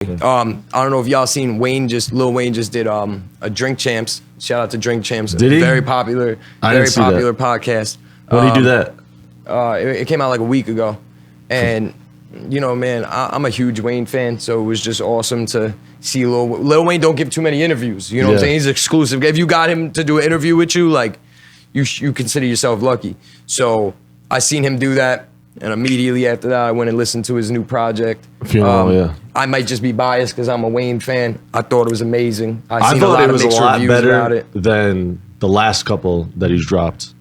I don't know if y'all seen Lil Wayne just did a Drink Champs. Shout out to Drink Champs. Did he? Very popular podcast. When did he do that? It came out like a week ago. And, you know, man, I'm a huge Wayne fan, so it was just awesome to see Lil Wayne don't give too many interviews. You know what I'm saying? He's exclusive. If you got him to do an interview with you, like, you consider yourself lucky. So I seen him do that, and immediately after that, I went and listened to his new project. I might just be biased because I'm a Wayne fan. I thought it was amazing. I thought it was a lot better than the last couple that he's dropped.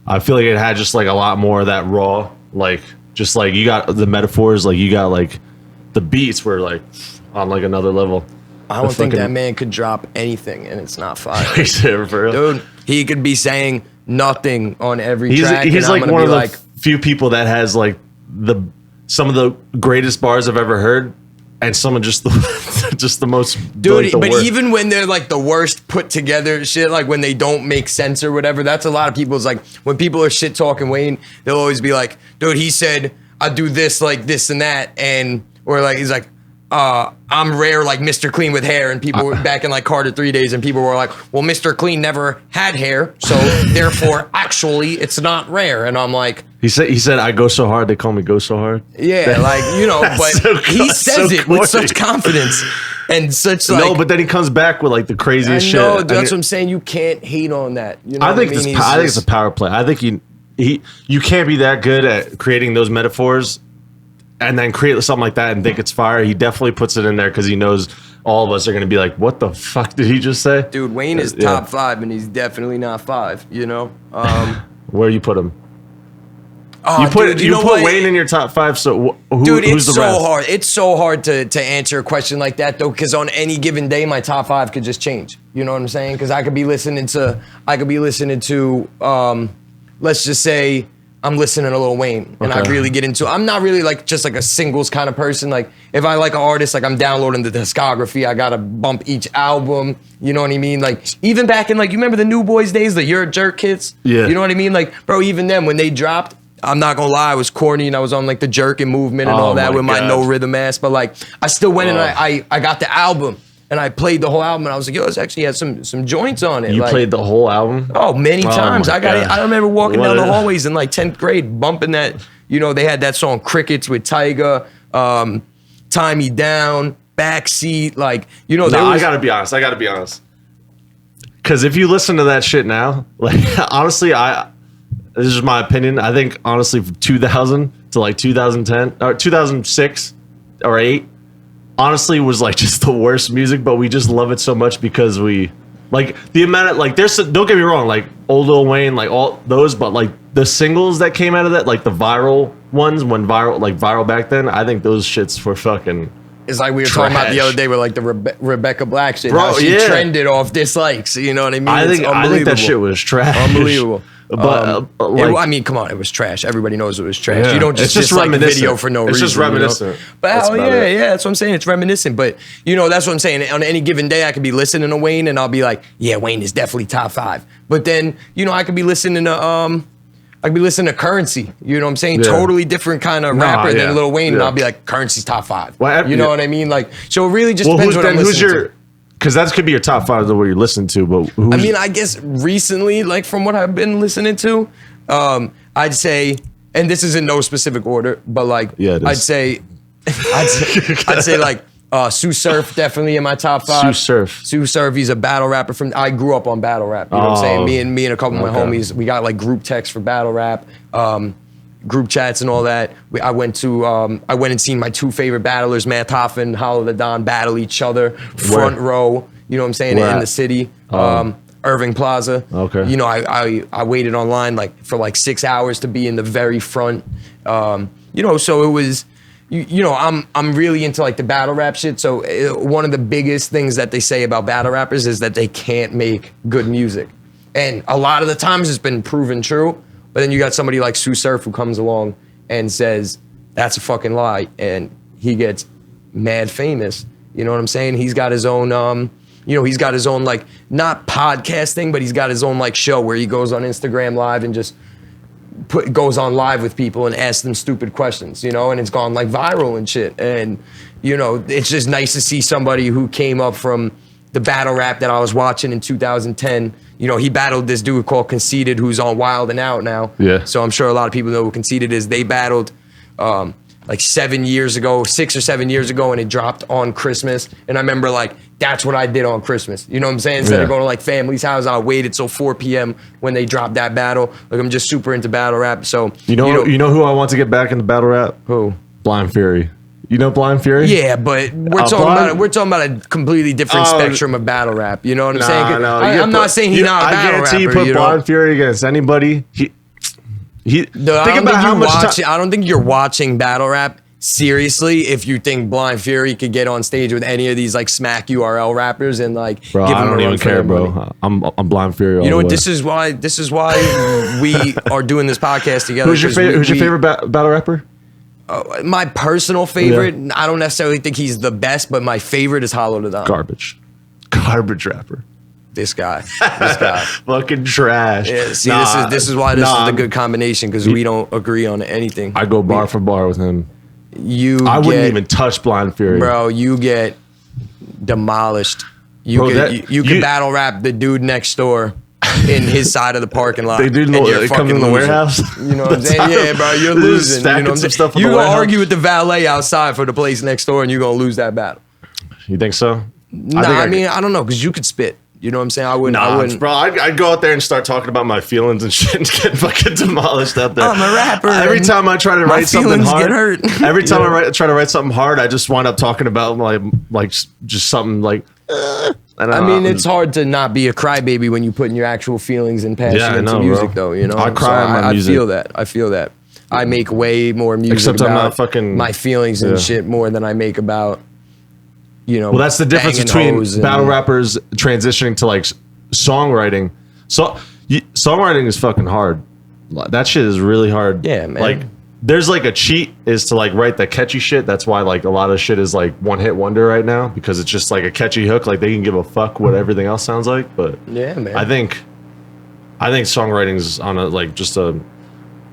I feel like it had just like a lot more of that raw, like just like you got the metaphors, like you got like the beats were like on like another level. I don't think that man could drop anything and it's not fire. For real. Dude, he could be saying nothing on every track. He's like one of the few people that has like some of the greatest bars I've ever heard, and some of just the most. Dude, like, but worst. even when they're like the worst put together shit, like when they don't make sense or whatever, that's a lot of people's like when people are shit talking Wayne, they'll always be like, dude, he said I do this like this and that, and or like he's like, I'm rare like Mr. Clean with hair, and people were back in like Carter 3 days, and people were like, well, Mr. Clean never had hair, so therefore actually it's not rare. And I'm like, he said I go so hard they call me go so hard. Yeah, like, you know, but he says it with such confidence and such like, no, but then he comes back with like the craziest shit. No, that's what I'm saying. You can't hate on that. You know I think it's a power play. I think you can't be that good at creating those metaphors and then create something like that and think it's fire. He definitely puts it in there because he knows all of us are going to be like, what the fuck did he just say? Dude, Wayne is top 5, and he's definitely not 5, you know? Where you put him? Oh, you put Wayne in your top 5, so who's the rest? Hard. It's so hard to answer a question like that, though, because on any given day, my top 5 could just change. You know what I'm saying? Because I could be listening to, let's just say, I'm listening to Lil Wayne, and I really get into. I'm not really like just like a singles kind of person. Like if I like an artist, like I'm downloading the discography. I gotta bump each album. You know what I mean? Like even back in like you remember the New Boys days, the You're a Jerk kids. Yeah. You know what I mean? Like bro, even then when they dropped, I'm not gonna lie, I was corny and I was on like the jerking movement and all that with my no rhythm ass. But like I still went and I got the album. And I played the whole album, and I was like, "Yo, this actually has some joints on it." You played the whole album? Oh, many times. I got it. I remember walking down the hallways in like 10th grade, bumping that. You know, they had that song "Crickets" with Tyga, "Tie Me Down," "Backseat." Like, you know, I gotta be honest. Because if you listen to that shit now, like honestly, this is my opinion. I think honestly, from 2000 to like 2010 or 2006 or 8. Honestly was like just the worst music, but we just love it so much because we like the amount of like there's don't get me wrong, like old Lil Wayne, like all those, but like the singles that came out of that, like the viral ones when viral back then, I think those shits were fucking it's like we were talking about the other day with like the Rebecca Black shit. Bro, how she trended off dislikes, you know what I mean? I think that shit was trash. Unbelievable. But I mean, come on, it was trash. Everybody knows it was trash. Yeah. You don't just dislike the video for no reason. It's just reminiscent. You know? But that's what I'm saying. It's reminiscent. But you know, that's what I'm saying. On any given day, I could be listening to Wayne, and I'll be like, yeah, Wayne is definitely top 5. But then, you know, I could be listening to Currency. You know what I'm saying? Yeah. Totally different kind of rapper than Lil Wayne, and I'll be like, Currency's top 5. You know what I mean? Like, so it really just depends what I'm listening to. Because that could be your top 5 of what you listen to, but I mean, I guess recently, like from what I've been listening to, I'd say, and this is in no specific order, but like, I'd say like Sue Surf definitely in my top 5. Sue Surf, he's a battle rapper I grew up on battle rap. You know what I'm saying? Me and a couple of my homies, we got like group texts for battle rap, group chats and all that. I went and seen my 2 favorite battlers, Matt Hoffa and Hollow the Don, battle each other front row. You know what I'm saying? In the city. Irving Plaza. Okay. You know, I waited online like for like 6 hours to be in the very front. You know, so it was, you know, I'm really into like the battle rap shit. So one of the biggest things that they say about battle rappers is that they can't make good music. And a lot of the times it's been proven true. But then you got somebody like Sue Surf who comes along and says, that's a fucking lie. And he gets mad famous. You know what I'm saying? He's got his own, he's got his own, like, not podcast thing, but he's got his own, like, show where he goes on Instagram Live and just goes on live with people and asks them stupid questions, you know? And it's gone, like, viral and shit. And you know, it's just nice to see somebody who came up from the battle rap that I was watching in 2010. You know, he battled this dude called Conceited, who's on Wild and Out now. Yeah. So I'm sure a lot of people know who Conceited is. They battled like 7 years ago, 6 or 7 years ago, and it dropped on Christmas. And I remember like, that's what I did on Christmas. You know what I'm saying? Instead of going to like family's house, I waited till 4 p.m. when they dropped that battle. Like I'm just super into battle rap. So you know who I want to get back into battle rap? Who? Blind Fury. You know Blind Fury? Yeah, but we're talking about a completely different spectrum of battle rap. You know what I'm saying? No, I'm not saying he's not a battle rapper. I guarantee you put Blind Fury against anybody. Think about how much time. I don't think you're watching battle rap seriously if you think Blind Fury could get on stage with any of these like smack URL rappers and like bro, give them I don't even care, bro. I'm Blind Fury. You know what? This is why we are doing this podcast together. Who's your favorite battle rapper? My personal favorite, I don't necessarily think he's the best, but my favorite is Hollow the Don. Garbage rapper. This guy. Fucking trash. Yeah, see, this is why this is a good combination because we don't agree on anything. I go bar for bar with him. I wouldn't even touch Blind Fury, bro. You get demolished. You could battle rap the dude next door in his side of the parking lot. They do come in the warehouse. You know what I'm saying? Yeah, bro, you're losing. You know what I'm saying? You gonna argue with the valet outside for the place next door, and you're gonna lose that battle. You think so? I mean, I don't know, because you could spit. You know what I'm saying? I wouldn't. Bro, I'd go out there and start talking about my feelings and shit and get fucking demolished out there. I'm a rapper. Every time I try to write something hard, get hurt. Every time I try to write something hard, I just wind up talking about like just something like. I mean, it's hard to not be a crybaby when you put in your actual feelings and passion into music, though. You know, I cry in my music. I feel that. I make way more music about my feelings and shit more than I make about. You know, well, that's the difference between battle rappers transitioning to like songwriting. So songwriting is fucking hard. That shit is really hard. Yeah, man. Like there's like a cheat is to like write the catchy shit. That's why like a lot of shit is like one hit wonder right now because it's just like a catchy hook. Like they can give a fuck what everything else sounds like. But yeah, man. I think songwriting is on a like just a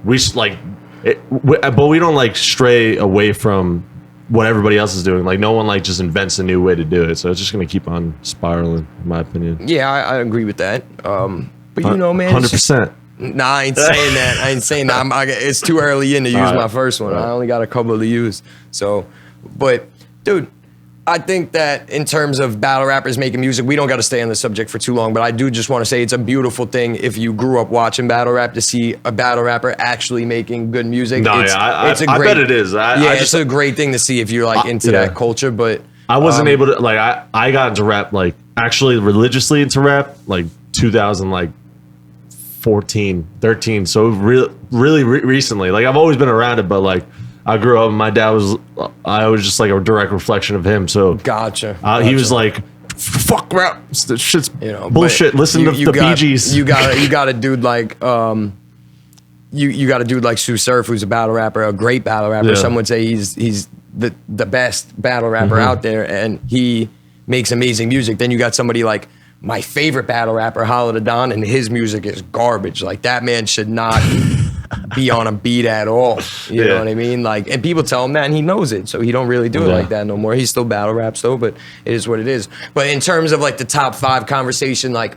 but we don't like stray away from what everybody else is doing. Like no one like just invents a new way to do it. So it's just gonna keep on spiraling, in my opinion. Yeah, I agree with that. But you know, man, 100%. Nah, I ain't saying that. It's too early in to use my first one. I only got a couple to use. So, but dude, I think that in terms of battle rappers making music, we don't got to stay on the subject for too long, but I do just want to say it's a beautiful thing if you grew up watching battle rap to see a battle rapper actually making good music. I bet it is. It's a great thing to see if you're like into that culture, but I wasn't able to, like, I got into rap, like, actually religiously into rap, like, 2014, 13, so really recently. Like, I've always been around it, but, like, I grew up, my dad was just like a direct reflection of him. So gotcha. He was like, "Fuck rap, this shit's bullshit." Listen to the Bee Gees. You got a dude like you got a dude like Sue Surf, who's a battle rapper, a great battle rapper. Yeah. Some would say he's the best battle rapper out there, and he makes amazing music. Then you got somebody like my favorite battle rapper, Hollow the Don, and his music is garbage. Like that man should not be on a beat at all. You know what I mean? Like, and people tell him that, and he knows it, so he don't really do it like that no more. He's still battle raps though, but it is what it is. But in terms of like the top 5 conversation, like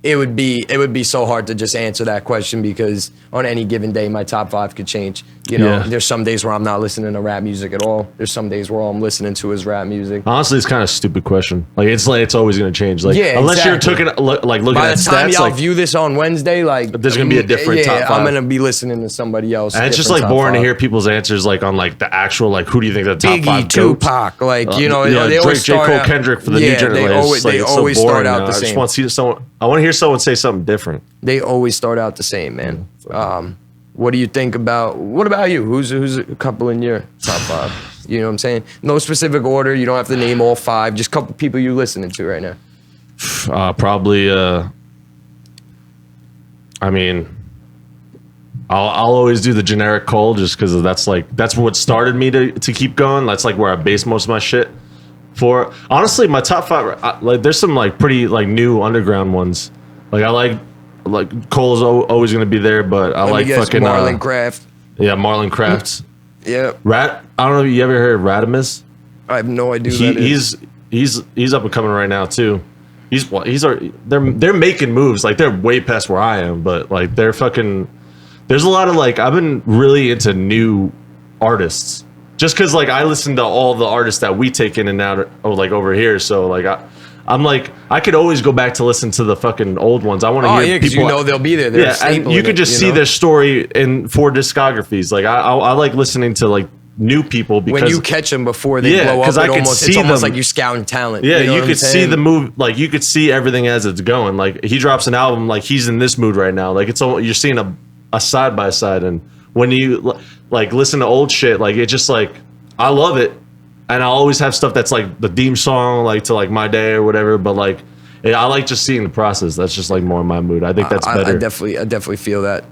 it would be so hard to just answer that question because on any given day, my top 5 could change. You know, there's some days where I'm not listening to rap music at all. There's some days where I'm listening to his rap music. Honestly, it's kind of a stupid question. Like it's always going to change. Like unless you're looking at stats. By the time y'all view this on Wednesday, like there's going to be a different top 5. I'm going to be listening to somebody else. And it's just like boring to hear people's answers like on like the actual like who do you think the top 5 Biggie, Tupac, like they Drake, always J. Cole, Kendrick for the new generation. They always start out the same. I want to hear someone say something different. They always start out the same, man. What do you think about? What about you? Who's a couple in your top 5? You know what I'm saying? No specific order. You don't have to name all 5. Just a couple people you listening to right now. Probably. I mean, I'll always do the generic Cole just because that's what started me to keep going. That's like where I base most of my shit for. Honestly, my top 5, like there's some like pretty like new underground ones. Like I like Cole's always gonna be there, but I like fucking Marlon Craft. Yeah, Marlon Craft. Yeah. I don't know if you ever heard of Radimus. I have no idea who that is. He's up and coming right now too. They're making moves, like they're way past where I am, but like they're fucking. There's a lot of like I've been really into new artists just because like I listen to all the artists that we take in and out like over here, so like I'm like I could always go back to listen to the fucking old ones. I want to hear because people. they'll be there. They're And you could just see their story in 4 discographies. Like I like listening to like new people because when you catch them before they blow up, it's almost like you scouting talent. Yeah, you know you could see the move, like you could see everything as it's going. Like he drops an album, like he's in this mood right now. Like it's all you're seeing a side by side, and when you like listen to old shit, like it just like I love it, and I always have stuff that's like the theme song, like to like My Day or whatever. But like I like just seeing the process. That's just like more in my mood. I think that's better. I definitely feel that.